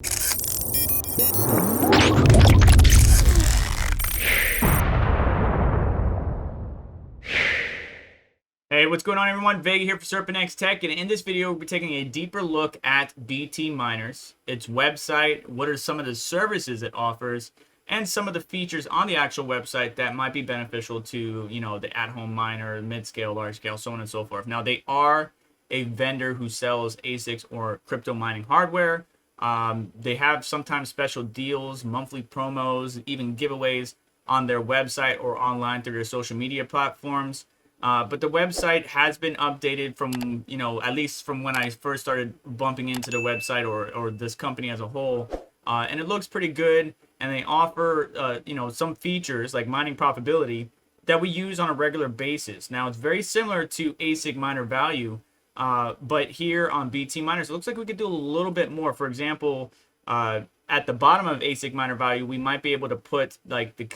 Hey, what's going on, everyone? Vega here for Serpent Tech, and in this video, we'll be taking a deeper look at BT Miners, its website, what are some of the services it offers, and some of the features on the actual website that might be beneficial to, the at-home miner, mid-scale, large-scale, so on and so forth. Now, they are a vendor who sells ASICs or crypto mining hardware. They have sometimes special deals, monthly promos, even giveaways on their website or online through their social media platforms. But the website has been updated from, at least from when I first started bumping into the website or this company as a whole. And it looks pretty good. And they offer, some features like mining profitability that we use on a regular basis. Now, it's very similar to ASIC miner value. But here on BT Miners, it looks like we could do a little bit more. For example, at the bottom of ASIC miner value, we might be able to put like the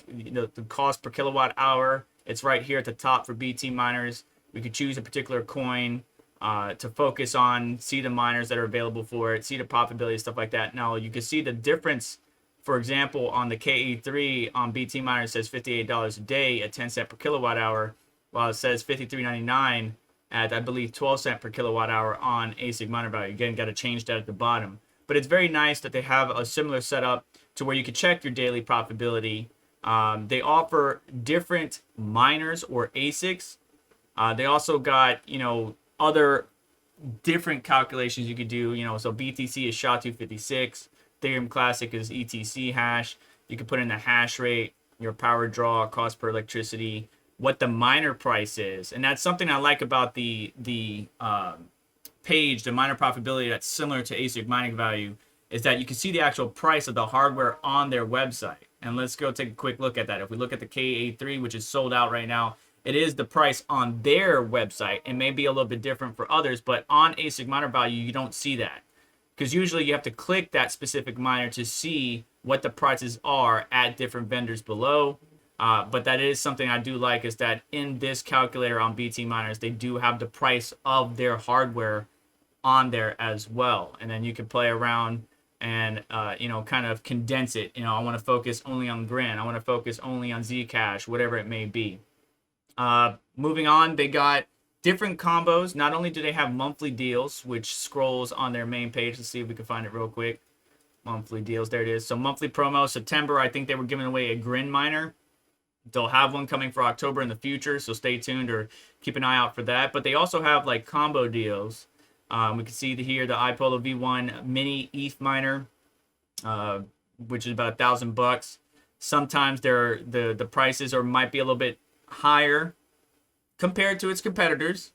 cost per kilowatt hour. It's right here at the top for BT Miners. We could choose a particular coin to focus on, see the miners that are available for it, see the profitability, stuff like that. Now, you can see the difference, for example, on the KE3 on BT Miners, it says $58 a day at 10 cents per kilowatt hour, while it says $53.99 at, I believe, 12 cents per kilowatt hour on ASIC miner value. Again, got to change that at the bottom. But it's very nice that they have a similar setup to where you can check your daily profitability. They offer different miners or ASICs. They also got, other different calculations you could do. So BTC is SHA-256. Ethereum Classic is ETC hash. You can put in the hash rate, your power draw, cost per electricity, what the miner price is. And that's something I like about the page, the miner profitability that's similar to ASIC mining value, is that you can see the actual price of the hardware on their website. And let's go take a quick look at that. If we look at the KA3, which is sold out right now, it is the price on their website. It may be a little bit different for others, but on ASIC miner value, you don't see that. Because usually you have to click that specific miner to see what the prices are at different vendors below. But that is something I do like, is that in this calculator on BT Miners, they do have the price of their hardware on there as well. And then you can play around and kind of condense it. I want to focus only on Grin. I want to focus only on Zcash, whatever it may be. Moving on, they got different combos. Not only do they have monthly deals, which scrolls on their main page. Let's see if we can find it real quick. Monthly deals, there it is. So monthly promo, September, I think they were giving away a Grin miner. They'll have one coming for October in the future, so stay tuned or keep an eye out for that. But they also have like combo deals. We can see here the iPolo V1 mini ETH miner, which is about $1,000. Sometimes the prices might be a little bit higher compared to its competitors,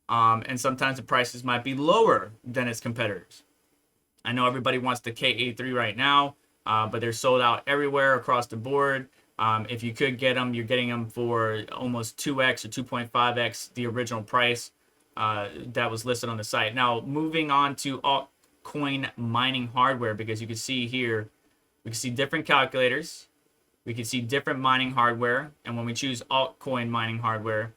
and sometimes the prices might be lower than its competitors. I know everybody wants the KA3 right now, but they're sold out everywhere across the board. If you could get them, you're getting them for almost 2x or 2.5x the original price that was listed on the site. Now, moving on to altcoin mining hardware, because you can see here, we can see different calculators. We can see different mining hardware. And when we choose altcoin mining hardware,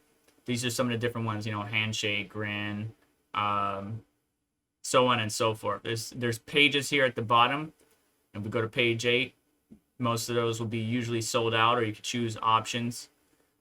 these are some of the different ones, Handshake, Grin, so on and so forth. There's pages here at the bottom. And we go to page 8. Most of those will be usually sold out, or you could choose options.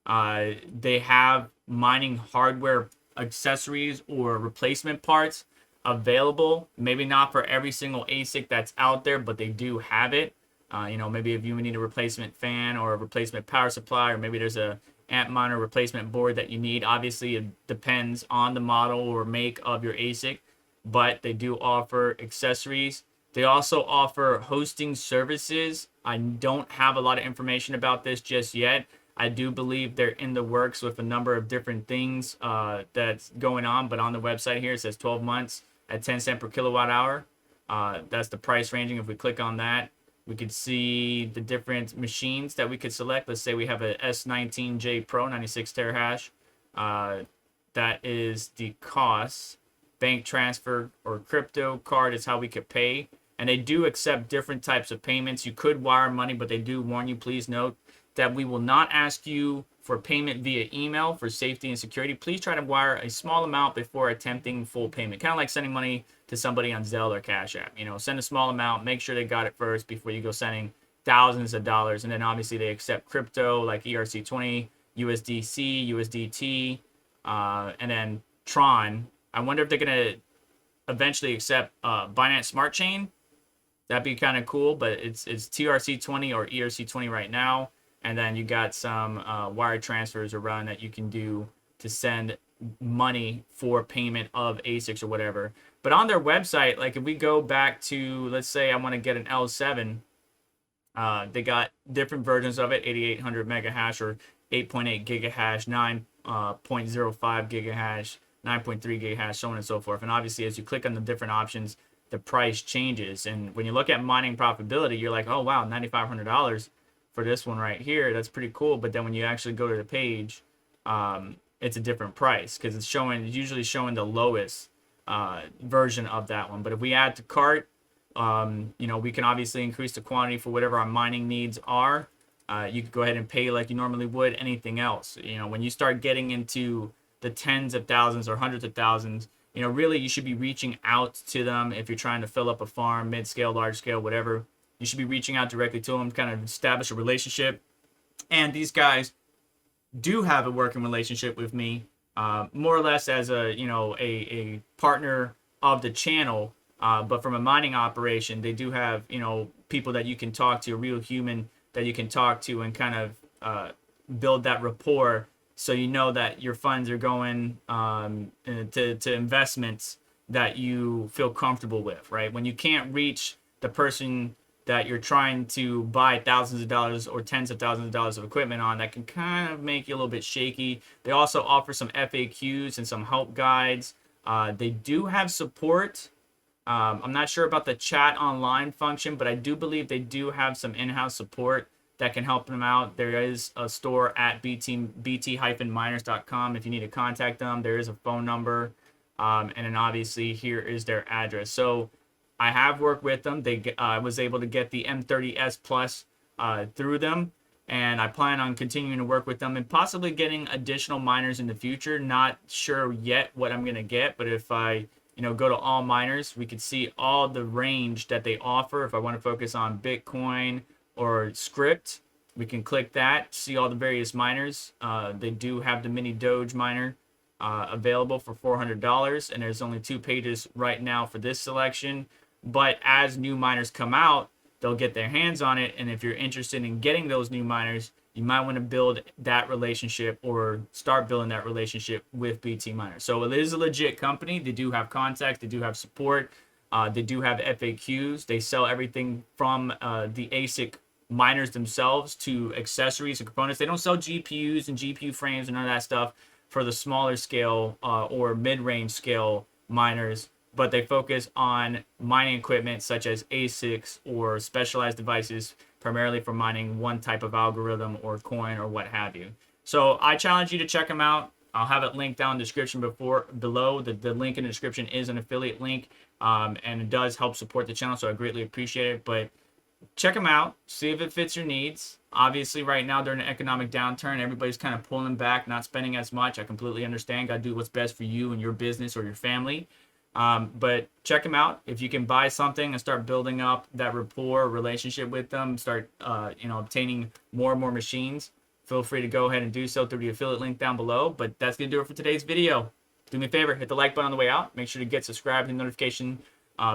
They have mining hardware accessories or replacement parts available. Maybe not for every single ASIC that's out there, but they do have it. Maybe if you need a replacement fan or a replacement power supply, or maybe there's a amp monitor replacement board that you need. Obviously, it depends on the model or make of your ASIC, but they do offer accessories. They also offer hosting services. I don't have a lot of information about this just yet. I do believe they're in the works with a number of different things that's going on. But on the website here, it says 12 months at 10 cents per kilowatt hour. That's the price ranging. If we click on that, we could see the different machines that we could select. Let's say we have a S19J Pro 96 terahash. That is the cost. Bank transfer or crypto card is how we could pay. And they do accept different types of payments. You could wire money, but they do warn you, please note that we will not ask you for payment via email for safety and security, please try to wire a small amount before attempting full payment. Kind of like sending money to somebody on Zelle or Cash App. You know, send a small amount, make sure they got it first before you go sending thousands of dollars. And then obviously they accept crypto like ERC20, USDC, USDT, and then Tron. I wonder if they're going to eventually accept Binance Smart Chain. That'd be kind of cool, but it's TRC20 or ERC20 right now. And then you got some wire transfers around that you can do to send money for payment of Asics or whatever. But on their website, like if we go back to, let's say I want to get an L7, they got different versions of it, 8800 mega hash or 8.8 gigahash, 9.05 gigahash, 9.3 gigahash, so on and so forth. And obviously, as you click on the different options, the price changes. And when you look at mining profitability, you're like, oh wow, $9,500 for this one right here. That's pretty cool. But then when you actually go to the page, it's a different price because it's usually showing the lowest version of that one. But if we add to cart, you know, we can obviously increase the quantity for whatever our mining needs are. You could go ahead and pay like you normally would anything else. You know, when you start getting into the tens of thousands or hundreds of thousands, you know, really you should be reaching out to them if you're trying to fill up a farm, mid-scale, large-scale, whatever. You should be reaching out directly to them, kind of establish a relationship. And these guys do have a working relationship with me, more or less as a, you know, a partner of the channel. But from a mining operation, they do have, you know, people that you can talk to, a real human that you can talk to and kind of build that rapport. So you know that your funds are going to investments that you feel comfortable with, right? When you can't reach the person that you're trying to buy thousands of dollars or tens of thousands of dollars of equipment on, that can kind of make you a little bit shaky. They also offer some FAQs and some help guides. They do have support. I'm not sure about the chat online function, but I do believe they do have some in-house support that can help them out. There is a store at bt-miners.com if you need to contact them. There is a phone number, and then obviously here is their address. So I have worked with them. I was able to get the M30S Plus through them, and I plan on continuing to work with them and possibly getting additional miners in the future. Not sure yet what I'm gonna get, but if I go to all miners, we could see all the range that they offer. If I want to focus on Bitcoin or script, we can click that, see all the various miners. They do have the mini Doge miner available for $400, and there's only 2 pages right now for this selection. But as new miners come out, they'll get their hands on it, and if you're interested in getting those new miners, you might want to build that relationship or start building that relationship with BT Miners. So it is a legit company. They do have contacts. They do have support. They do have FAQs. They sell everything from the ASIC miners themselves to accessories and components. They don't sell GPUs and GPU frames and none of that stuff for the smaller scale or mid-range scale miners, but they focus on mining equipment such as ASICs or specialized devices, primarily for mining one type of algorithm or coin or what have you. So I challenge you to check them out. I'll have it linked down in the description below. The link in the description is an affiliate link, and it does help support the channel, so I greatly appreciate it. But check them out, see if it fits your needs. Obviously, right now during an economic downturn, everybody's kind of pulling back, not spending as much. I completely understand. Got to do what's best for you and your business or your family. But check them out. If you can buy something and start building up that rapport relationship with them, start obtaining more and more machines, feel free to go ahead and do so through the affiliate link down below. But that's going to do it for today's video. Do me a favor, hit the like button on the way out. Make sure to get subscribed and notification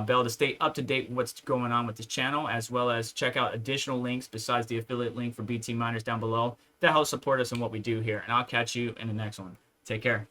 bell to stay up to date with what's going on with this channel, as well as check out additional links besides the affiliate link for BT Miners down below that helps support us in what we do here. And I'll catch you in the next one. Take care.